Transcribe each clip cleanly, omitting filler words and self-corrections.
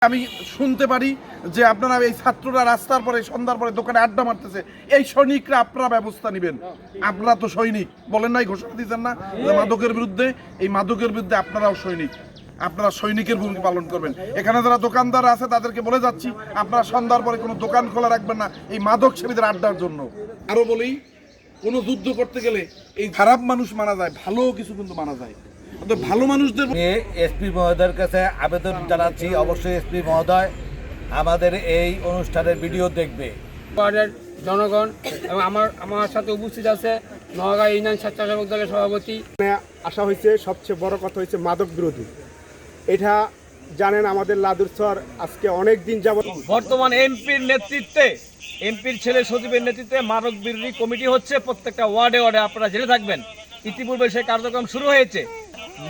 আমি শুনতে পারি যে আপনারা এই ছাত্ররা রাস্তার পরে সন্ধ্যার পরে দোকানে আড্ডা মারতেছে, এই সৈনিকরা আপনারা ব্যবস্থা নেবেন। আপনারা তো সৈনিক, বলেন নাই, ঘোষণা দিচ্ছেন না যে মাদকের বিরুদ্ধে, এই মাদকের বিরুদ্ধে আপনারাও সৈনিক, আপনারা সৈনিকের ভূমিকা পালন করবেন। এখানে যারা দোকানদার আছে তাদেরকে বলে যাচ্ছি, আপনারা সন্ধ্যার পরে কোনো দোকান খোলা রাখবেন না এই মাদক সেবীদের আড্ডার জন্য। আরো বলি, কোনো যুদ্ধ করতে গেলে এই খারাপ মানুষ মারা যায়, ভালো কিছু কিন্তু মারা যায়। ভালো মানুষদের এসপি মহোদয়ের কাছে আবেদন জানাচ্ছি, অবশ্যই এসপি মহোদয় আমাদের এই অনুষ্ঠানের ভিডিও দেখবে। ওয়ার্ডের জনগণ এবং আমার সাথে উপস্থিত আছে নোয়াগাঁ ইউনিয়ন স্বেচ্ছাসেবক দলের সভাপতি। আসা হয়েছে সবচেয়ে বড় কথা হচ্ছে মাদক বিরোধী। এটা জানেন আমাদের লাদুরচর আজকে অনেক দিন যাবত বর্তমান এমপির নেতৃত্বে, এমপির ছেলে সজীবের নেতৃত্বে মাদক বিরোধী কমিটি হচ্ছে প্রত্যেকটা ওয়ার্ডে ওয়ার্ডে, আপনারা জেনে থাকবেন। ইতিপূর্বে সেই কার্যক্রম শুরু হয়েছে।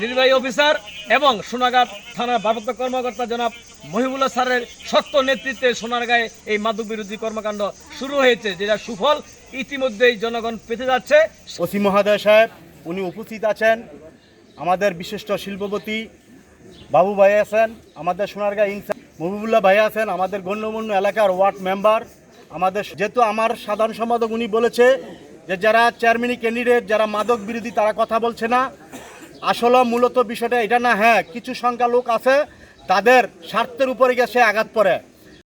নির্বাহী অফিসার এবং সোনারগাঁ থানার ভারপ্রাপ্ত কর্মকর্তা জনাব মহিবুল্লাহ স্যারের শক্ত নেতৃত্বে সোনারগাঁয়ে এই মাদক বিরোধী কর্মকাণ্ড শুরু হয়েছে, যেটা সুফল ইতিমধ্যেই জনগণ পেতে যাচ্ছে। ওসি মহোদয় সাহেব উনি উপস্থিত আছেন, আমাদের বিশিষ্ট শিল্পপতি বাবু ভাই আছেন, আমাদের সোনারগাঁ ইনচার্জ মহিবুল্লাহ ভাই আছেন, আমাদের গণ্যমান্য এলাকার ওয়ার্ড মেম্বার, আমাদের যেহেতু আমার সাধারণ সম্পাদক উনি বলেছে যে যারা চেয়ারম্যান ক্যান্ডিডেট, যারা মাদক বিরোধী তারা কথা বলছে না। আসলে মূলত বিষয়টা এটা না, হ্যাঁ কিছু সংখ্যা লোক আছে তাদের স্বার্থের উপরে গিয়ে সে আঘাত পড়ে।